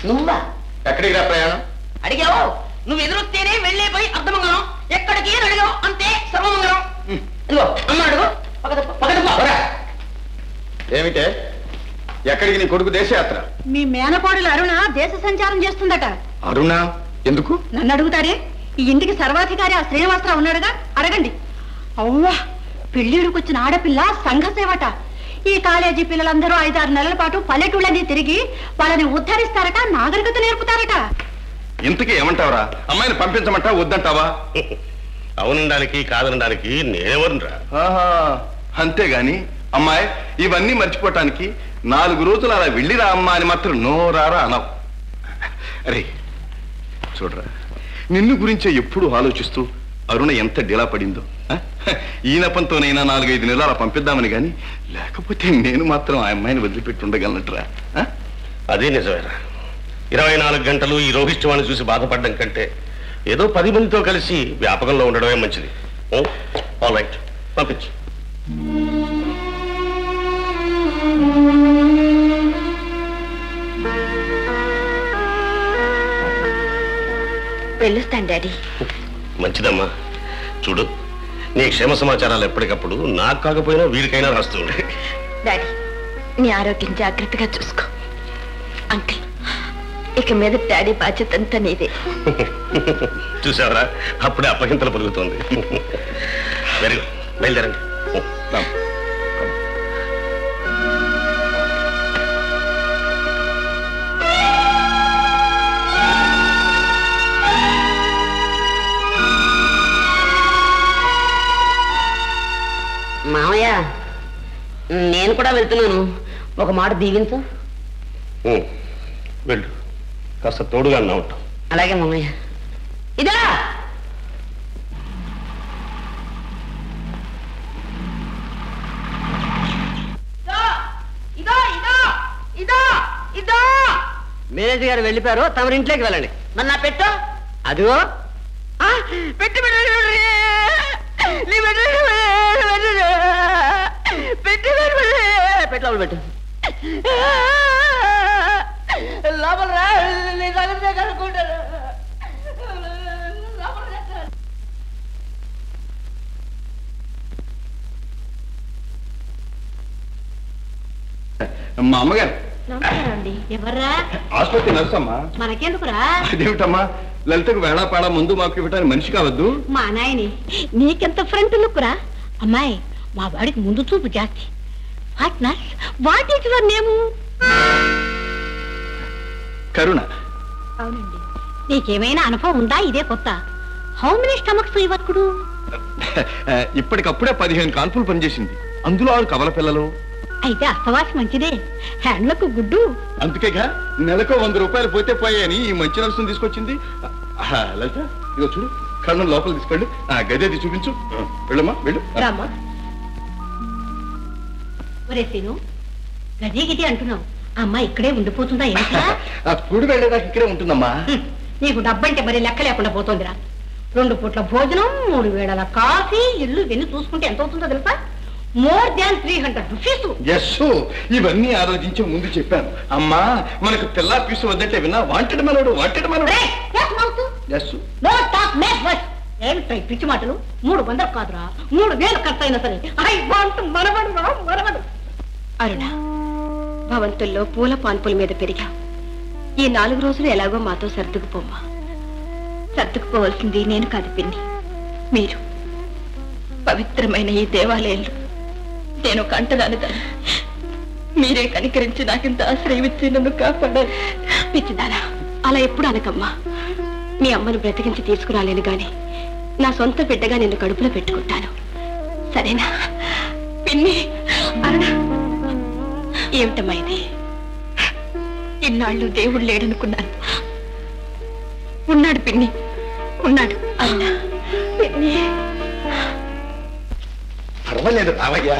నువ్వా? ఎక్కడికి రా ప్రయాణం? అడిగావు, నువ్వు ఎదురొస్తేనే వెళ్ళిపోయి అర్ధమంగళం, ఎక్కడికి అడిగావు అంతే సర్వమంగళం. ఇదిగో అమ్మ అడుగు. ఏమిటే? ఎక్కడికి నీ కొడుకు దేశయాత్ర? మీ మేనకోడలు అరుణ దేశ సంచారం చేస్తుందట. అరుణ ఎందుకు? నన్ను అడుగుతారే, ఈ ఇంటికి సర్వాధికారి ఆ శ్రీనివాసరావు ఉన్నాడుగా, అడగండి. అవ్వా, పెళ్లిడుకొచ్చిన ఆడపిల్ల సంఘ సేవట. ఈ కాలేజీ పిల్లలందరూ 5-6 నెలల పాటు పల్లెటూళ్ళని తిరిగి వాళ్ళని ఉద్ధరిస్తారట, నాగరికత నేర్పుతారట. ఇంతకీ ఏమంటావరా? అమ్మాయిని పంపించమంటావా వద్దంటావా? అవునడానికి కాదనడానికి నేనెవరురా? అంతేగాని అమ్మాయి ఇవన్నీ మర్చిపోవటానికి 4 రోజులు అలా వెళ్ళిరా అమ్మా అని మాత్రం నోరారా అనవు. అరే చూడరా, నిన్ను గురించే ఎప్పుడు ఆలోచిస్తూ అరుణ ఎంత డిలా పడిందో. ఈ నెపంతోనైనా 4-5 నెలలు అలా పంపిద్దామని గాని, లేకపోతే నేను మాత్రం ఆ అమ్మాయిని వదిలిపెట్టి ఉండగలనట్రా? అదే నిజమేరా. 24 గంటలు ఈ రోహిష్ఠవాణి చూసి బాధపడడం కంటే ఏదో 10 మందితో కలిసి వ్యాపకంలో ఉండడమే మంచిది. ఆల్ రైట్, పంపించు. వెళ్ళొస్తాను డాడీ. మంచిదమ్మా. చూడు, నీ క్షేమ సమాచారాలు ఎప్పటికప్పుడు నాకు కాకపోయినా వీడికైనా రాస్తూ ఉండే. డాడీ, నీ ఆరోగ్యం జాగ్రత్తగా చూసుకో. అంకిల్, ఇక మీద డాడీ బాధ్యత అంతా నీదే. చూసావరా, అప్పుడే అప్పగింతలు పలుకుతోంది. వెరీ గుడ్, బయలుదేరండి. మామయ్య, నేను కూడా వెళ్తున్నాను, ఒక మాట దీవించు. వెళ్ళు, కాస్త తోడుగా అన్నా ఉంటాం. అలాగే మామయ్య. ఇదా మేనేజర్ గారు వెళ్ళిపోయారు, తమరి ఇంట్లోకి వెళ్ళండి. మరి నా పెట్టు అదిగో పెట్టు పెట్టు పెట్టు లోపల రా, కనుక్కుంటారు. మా అమ్మగారు. ఎవర్రా? ఆసుపత్రి నర్సు అమ్మా. మనకెందుకురా? అదేమిటమ్మా, లలితకు వేళాపాడా ముందు మాకు ఇవ్వడానికి మనిషి కావద్దు? మా నాయని నీకెంత ఫ్రంట్ లుక్ రా. అమ్మాయి, మా వాడికి ముందు చూపు జాస్తి. What nurse, what is your name? Karuna. అవునండి. నీకేమైనా అనుభవం ఉందా? ఇదే కొత్త. హౌ మెనీ స్టమక్స్ ఈ వర్కుడు? ఇప్పటికప్పుడే 15 కాన్పులు పనిచేసింది, అందులో 6 కవల పిల్లలు. అయితే అస్తవాసి మంచిదే, హ్యాండ్లకు గుడ్డు. అందుకేగా నెలకు 100 రూపాయలు పోతే పోయాయని ఈ మంచి నర్సును తీసుకొచ్చింది. లలిత, ఇదో చూడు, కరుణ లోపల తీసుకెళ్ళు. గది చూపించు. వెళ్ళమ్మా, వెళ్ళు. ఒరే సీను, గది గిది అంటున్నావు, అమ్మ ఇక్కడే ఉండిపోతుందా? ఏంటా గుడి వెళ్ళేదాకా ఇక్కడే ఉంటుందమ్మా. నీకు డబ్బంటే మరి లెక్క లేకుండా పోతుందిరా. 2 పూట్ల భోజనం, 3 వేళల కాఫీ, ఇల్లు ఇవన్నీ చూసుకుంటే ఎంత అవుతుందో తెలుసా? More than 300 rupees. ఇవన్నీ ఆలోచించి ముందు చెప్పాను అమ్మా. మనకు పిల్ల పీసు వద్దంటే విన్నా? వాంటెడ్ మనోడు, వాంటెడ్ మనోడు. ఏమిటో పిచ్చి మాటలు? 300 కాదురా, 3000 ఖర్చు అయినా సరే ఐ వాంట్ మనవడు రా, మనవడు. అరుణ, భవంతుల్లో పూల పాన్పుల మీద పెరిగా. ఈ 4 రోజులు ఎలాగో మాతో సర్దుకుపోమ్మా. సర్దుకుపోవలసింది నేను కాదు పిన్ని, మీరు. పవిత్రమైన ఈ దేవాలయంలో నేను ఒక అంటదాని దాన్ని. మీరే కనికరించి నాకింత ఆశ్రయం ఇచ్చి నన్ను కాపాడాలి. పిచ్చిదానా, అలా ఎప్పుడు అనకమ్మా. మీ అమ్మను బ్రతికించి తీసుకురాలేను గాని నా సొంత బిడ్డగా నిన్ను కడుపులో పెట్టుకుంటాను, సరేనా? పిన్ని. అరుణ, ఏమిటమ్మా ఇది? ఇన్నాళ్ళు దేవుడు లేడనుకున్నాను. ఉన్నాడు పిన్ని, ఉన్నాడు. అరుణ, పిన్ని. పర్వాలేదు రావయ్యా.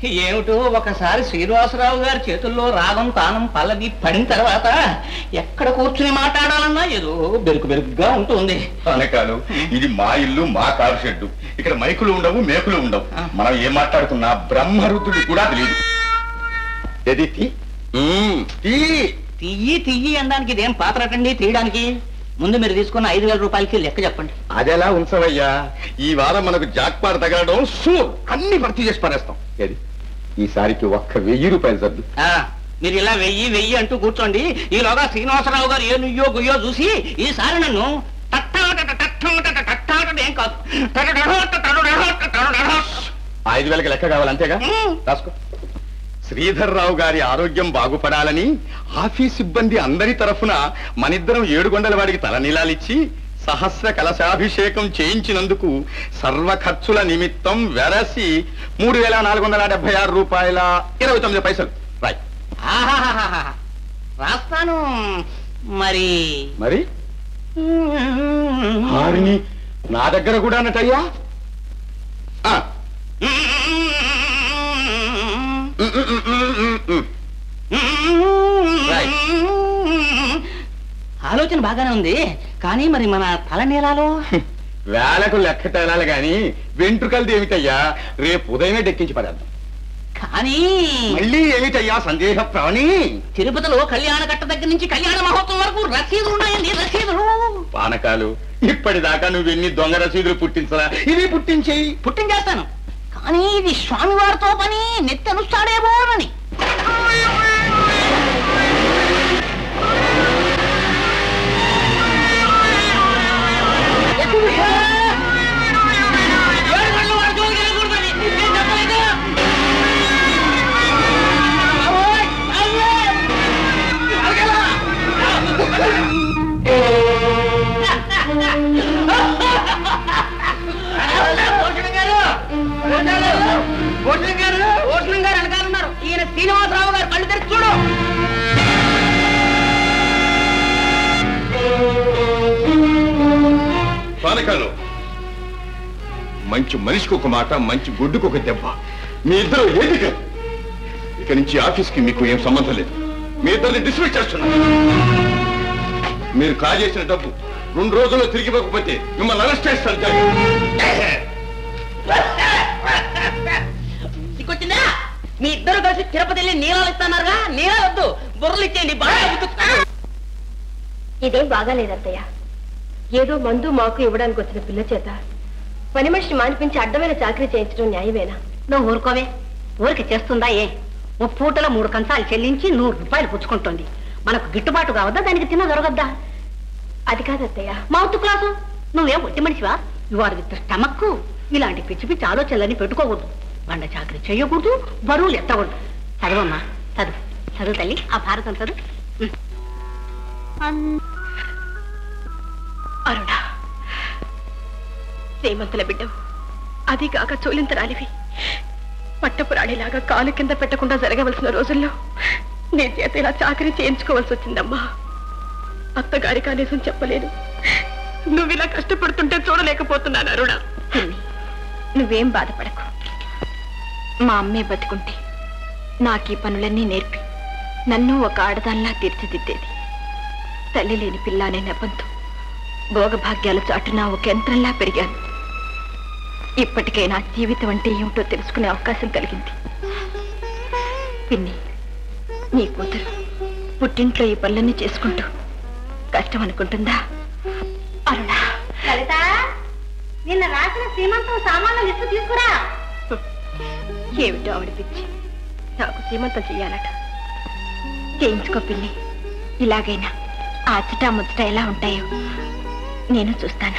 ఏమిటో ఒకసారి శ్రీనివాసరావు గారి చేతుల్లో రాగం తానం పల్లవి పడిన తర్వాత ఎక్కడ కూర్చుని మాట్లాడాలన్నా ఏదో బెరుకుగా ఉంటుంది. అనకాలు ఇది మా ఇల్లు, మా కారు షెడ్డు. ఇక్కడ మైకులు ఉండవు, మేకులు ఉండవు. మనం ఏం మాట్లాడుతున్నా బ్రహ్మరుద్రుడు కూడా తెలియదు. తియ్యి అనడానికి ఇదేం పాత్రటండి తీయడానికి? ముందు మీరు తీసుకున్న 5,000 రూపాయలకి లెక్క చెప్పండి. అదెలా ఉంచవయ్యా, ఈ వారం మనకు జాక్పాట్ తగలడం షూర్, అన్ని భర్తీ చేసి పడేస్తాం. ఈసారికి 1,000 రూపాయలు సర్దు. మీరు ఇలా వెయ్యి అంటూ కూర్చోండి. ఈలోగా శ్రీనివాసరావు గారు ఏ నుయ్యో గుయ్యో చూసి ఈసారి నన్ను ఏం కాదు 5,000కి లెక్క కావాలంతేగా? రాసుకో. శ్రీధర్రావు గారి ఆరోగ్యం బాగుపడాలని ఆఫీస్ సిబ్బంది అందరి తరఫున మనిద్దరం 7 గొండల వాడికి తలనీలాలిచ్చి సహస్ర కలశాభిషేకం చేయించినందుకు సర్వ ఖర్చుల నిమిత్తం వెరసి 3,476 రూపాయల 29 పైసలు రాయ్. రాస్తాను. మరి మరి హారిని నా దగ్గర కూడా అన్నట్టయ్యా. ఆలోచన బాగానే ఉంది, కానీ మరి మన తల నీలాలో వేలకు లెక్క తేలాలి గాని వెంట్రుకలది ఏమిటయ్యా? రేపు ఉదయమే డెక్కించి పడేద్దాం. కానీ మళ్ళీ ఏమిటయ్యా సందేహ ప్రాణి? తిరుపతిలో కళ్యాణ కట్ట దగ్గర నుంచి కళ్యాణ మహోత్సవం వరకు రసీదులు ఉన్నాయండి, రసీదులు. పానకాలు ఇప్పటిదాకా నువ్వెన్ని దొంగ రసీదులు పుట్టించరా? ఇవి పుట్టించేస్తాను. కానీ ఇది స్వామివారితో పని, నెత్తి అనుస్తాడేమోనని. భూషణం గారు అనగారున్నారు. ఈయన శ్రీనివాసరావు గారు, కళ్ళు తెరిచి చూడు. పానకాలు మంచి మనిషికి ఒక మాట, మంచి గుడ్డుకు ఒక దెబ్బ. మీ ఇద్దరు ఏది కాదు. ఇక నుంచి ఆఫీస్కి మీకు ఏం సంబంధం లేదు. మీ ఇద్దరిని డిస్మిస్ చేస్తున్నారు. మీరు కాజేసిన డబ్బు 2 రోజుల్లో తిరిగి ఇవ్వకపోతే మిమ్మల్ని అరెస్ట్ చేస్తారు. సిగ్గొచ్చిందా? మీ ఇద్దరు కలిసి తిరుపతి వెళ్ళి నీళ్ళలు ఇస్తున్నారుగా, నీళ్ళ వద్దు, బుర్రలు ఇచ్చేయండి. బాగా ఇదేం బాగాలేదత్తయ్య. ఏదో మందు మాకు ఇవ్వడానికి వచ్చిన పిల్ల చేత పని మనిషిని మానిపించి అడ్డమైన చాకరీ చేయించడం న్యాయమేనా? నువ్వు ఊరుకోవే. ఊరికి చేస్తుందా? ఓ పూటలో 3 కంచాలు చెల్లించి 100 రూపాయలు పుచ్చుకుంటుంది. మనకు గిట్టుబాటు కావద్దా? దానికి తిన్న దొరకద్దా? అది కాదత్తయ్య. Mouth class. నువ్వేం ఒట్టి మనిషివా? ఇవారు విత్ స్టమక్. ఇలాంటి పిచ్చి పిచ్చి ఆలోచనలని పెట్టుకోకూడదు. బండ చాకరీ చేయకూడదు, బరువులు ఎత్తకూడదు. చదవమ్మా, చదువు తల్లి. ఆ భారతం చదువు. అరుణ, శ్రీమంతుల బిడ్డవు, అది కాక చోలింతరాలివి. పట్టపురాణిలాగా కాలు కింద పెట్టకుండా జరగవలసిన రోజుల్లో నీ చేత ఇలా చాకరీ చేయించుకోవాల్సి వచ్చిందమ్మా. అత్తగారి కనీసం చెప్పలేను. నువ్వు ఇలా కష్టపడుతుంటే చూడలేకపోతున్నాను అరుణ. నువ్వేం బాధపడకు. మా అమ్మే బతుకుంటే నాకు ఈ పనులన్నీ నేర్పి నన్ను ఒక ఆడదానిలా తీర్చిదిద్దేది. తల్లి లేని పిల్ల అనే నెపంతో భోగభాగ్యాల చాటున ఒక యంత్రంలా పెరిగాను. ఇప్పటికైనా జీవితం అంటే ఏమిటో తెలుసుకునే అవకాశం కలిగింది. పిన్ని, నీ కూతురు పుట్టింట్లో ఈ పనులన్నీ చేసుకుంటూ కష్టం అనుకుంటుందా? అరుణ, లలిత, నిన్న రాసిన శ్రీమంతం సామాన్ల లిస్టు తీసుకురా. ఏమిటో ఆవిడ పిచ్చి. నాకు సీమంతం చెయ్యాలట. చేయించుకో పిన్ని. ఇలాగైనా ఆ అచ్చట ముచ్చట ఎలా ఉంటాయో నేను చూస్తాను.